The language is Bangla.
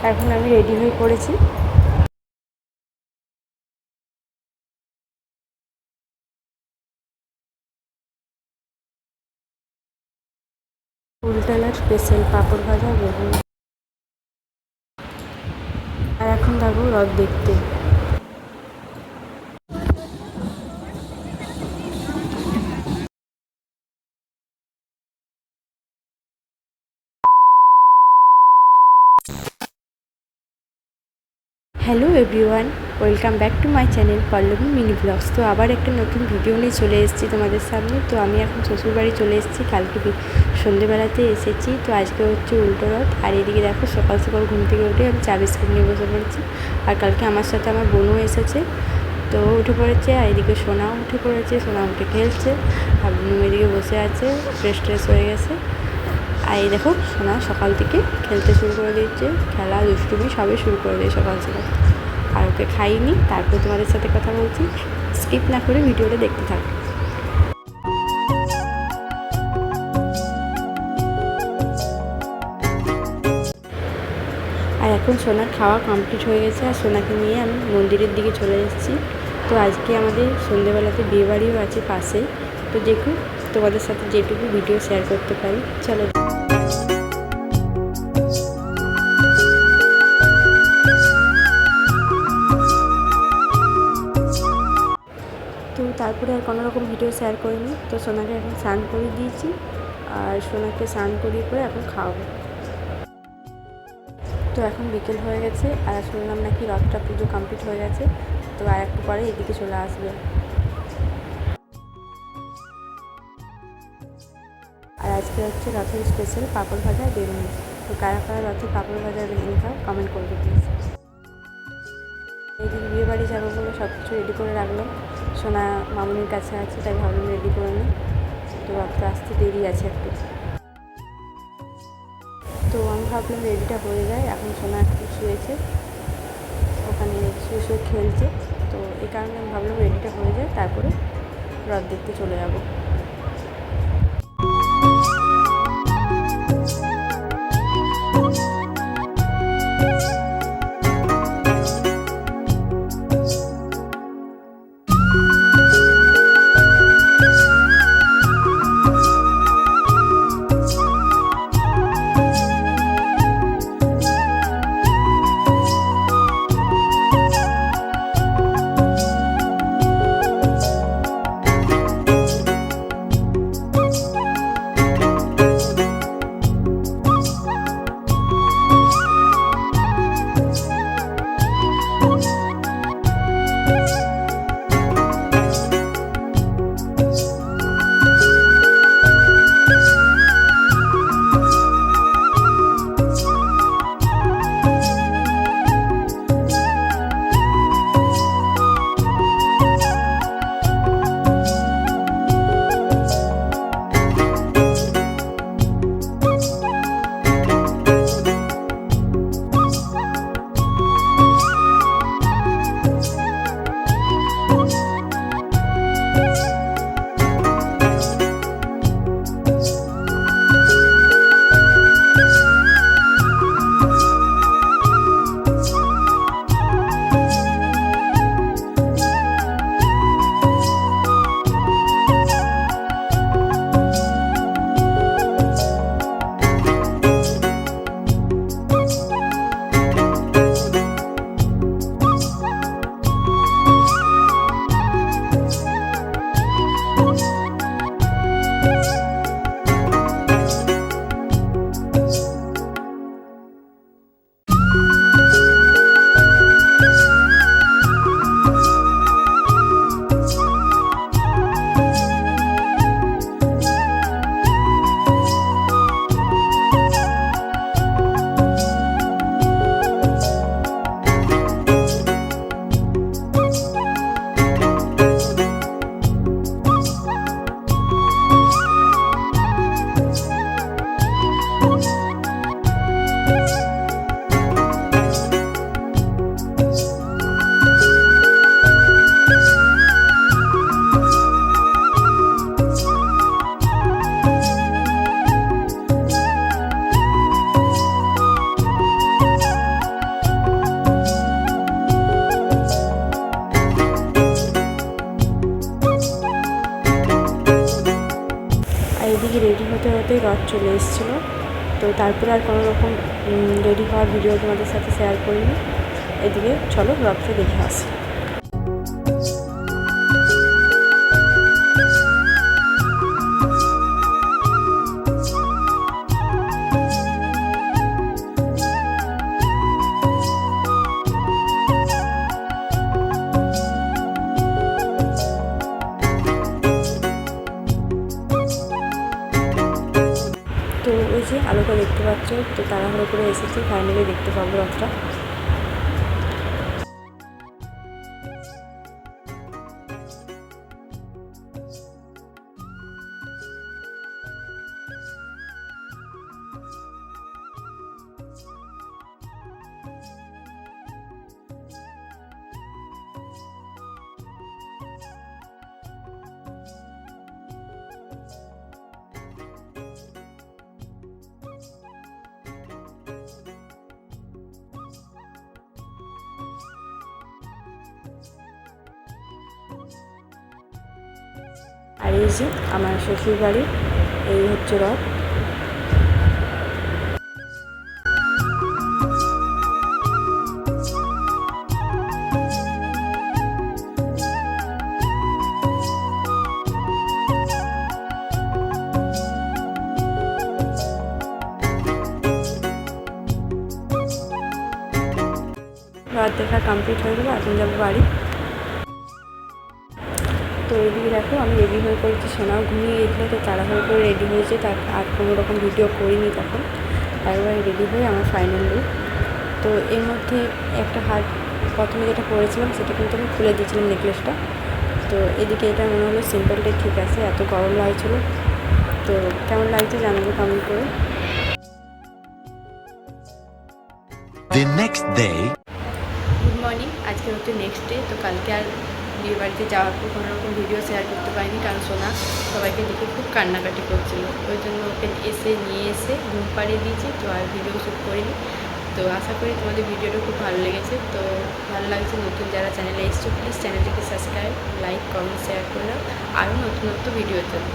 এখন আমি রেডি হয়ে পড়েছি। কুলতলার স্পেশাল পাঁপড় ভাজা বেগুন। আর এখন যাবো রথ দেখতে। Hello everyone, welcome back to my channel Pallavi mini blogs. তো আবার একটা নতুন ভিডিও নিয়ে চলে এসেছি তোমাদের সামনে। তো আমি এখন শ্বশুরবাড়ি চলে এসেছি, কালকে সন্ধেবেলাতে এসেছি। তো আজকে হচ্ছে উল্টো রথ। আর এদিকে দেখো সকাল সকাল ঘুম থেকে উঠে আমি চা বিস্কুট নিয়ে বসে পড়েছি। আর কালকে আমার সাথে আমার বোনও এসেছে, তো উঠে পড়েছে। আর এদিকে সোনাও উঠে পড়েছে, সোনা উঠে খেলছে। আর বোনু এদিকে বসে আছে, ফ্রেশ হয়ে গেছে। আর এই দেখো সোনা সকাল থেকে খেলতে শুরু করে দিয়েছে, খেলা দুষ্টুমি সবই শুরু করে দিয়ে সকাল সকাল। আর ওকে খাইনি, তারপর তোমাদের সাথে কথা বলছি। স্কিপ না করে ভিডিওটা দেখতে থাকো। আর এখন সোনার খাওয়া কমপ্লিট হয়ে গেছে, আর সোনাকে নিয়ে আমি মন্দিরের দিকে চলে এসেছি। তো আজকে আমাদের সন্ধ্যেবেলাতে বিয়েবাড়িও আছে পাশে। তো দেখুন তোমাদের সাথে যেটুকু ভিডিও শেয়ার করতে পারি, চলো। তো তারপরে আর কোনো রকম ভিডিও শেয়ার করিনি। তো সোনাকে এখন স্নান করিয়ে দিয়েছি, আর সোনাকে স্নান করিয়ে করে এখন খাওয়াবো। তো এখন বিকেল হয়ে গেছে, আর শুনলাম নাকি রথটা পুজো কমপ্লিট হয়ে গেছে। তো আর একটু পরে এদিকে চলে আসবে। আর আজকে হচ্ছে রথের স্পেশাল পাঁপড় ভাজা বেগুন। তো কারা কারা রথে পাঁপড় ভাজা বেগুন খাও কমেন্ট করবে প্লিজ। এইদিকে বিয়ে বাড়ি যাবো বলে সব কিছু রেডি করে রাখলাম। সোনা মামুনির কাছে আছে, তাই ভাবলাম রেডি করে নিই। তো রথটা আসতে দেরি আছে একটু। তো আমি ভাবলাম রেডিটা হয়ে যায়। এখন সোনা একটু শুয়েছে, ওখানে শুয়ে খেলছে। তো এই কারণে আমি ভাবলাম রেডিটা হয়ে যায়, তারপরে রথ দেখতে চলে যাবো। রথ চলে এসেছিলো। তো তারপরে আর কোনো রকম রেডি হওয়ার ভিডিও তোমাদের সাথে শেয়ার করিনি। এদিকে চলো রথটা দেখে আসি। তো ওই যে আলোটা দেখতে পাচ্ছ, তো তাড়াহুড়ো করে এসেছি, ফাইনালি দেখতে পাবো রথটা। আর এই যে আমার শ্বশুর বাড়ি, এই হচ্ছে রথ। রথ দেখা কমপ্লিট হয়ে গেলো, এখন যাবো বাড়ি। তো এদিকে দেখো আমি রেডি হয়ে পড়েছি, সোনাও ঘুমিয়ে গেছিলো, তো তাড়াহুড়ো করে রেডি হয়েছে, তার আর কোনো রকম ভিডিও করিনি তখন। একবারে রেডি হয়ে আমার ফাইনাল লুক। তো এর মধ্যে একটা হার প্রথমে যেটা পরেছিলাম সেটা কিন্তু আমি খুলে দিয়েছিলাম নেকলেসটা। তো এদিকে এটা মনে হলো সিম্পলটাই ঠিক আছে, এত গরম লাগছিলো। তো কেমন লাগছে জানাবো কমেন্ট করে। গুড মর্নিং, আজকে হচ্ছে নেক্সট ডে। তো কালকে আর বিয়ে বাড়িতে যাওয়ার পর কোনো রকম ভিডিও শেয়ার করতে পারিনি, কারণ সোনা সবাইকে দেখে খুব কান্নাকাটি করছিল। ওই জন্য ওকে নিয়ে এসে ঘুম পাড়িয়ে দিয়েছি, তো আর ভিডিও শ্যুট করিনি। তো আশা করি তোমাদের ভিডিওটা খুব ভালো লেগেছে। তো ভালো লাগছে, নতুন যারা চ্যানেলে এসছো প্লিজ চ্যানেলটিকে সাবস্ক্রাইব, লাইক, কমেন্ট, শেয়ার করে দাও আরও নতুন ভিডিওর জন্য।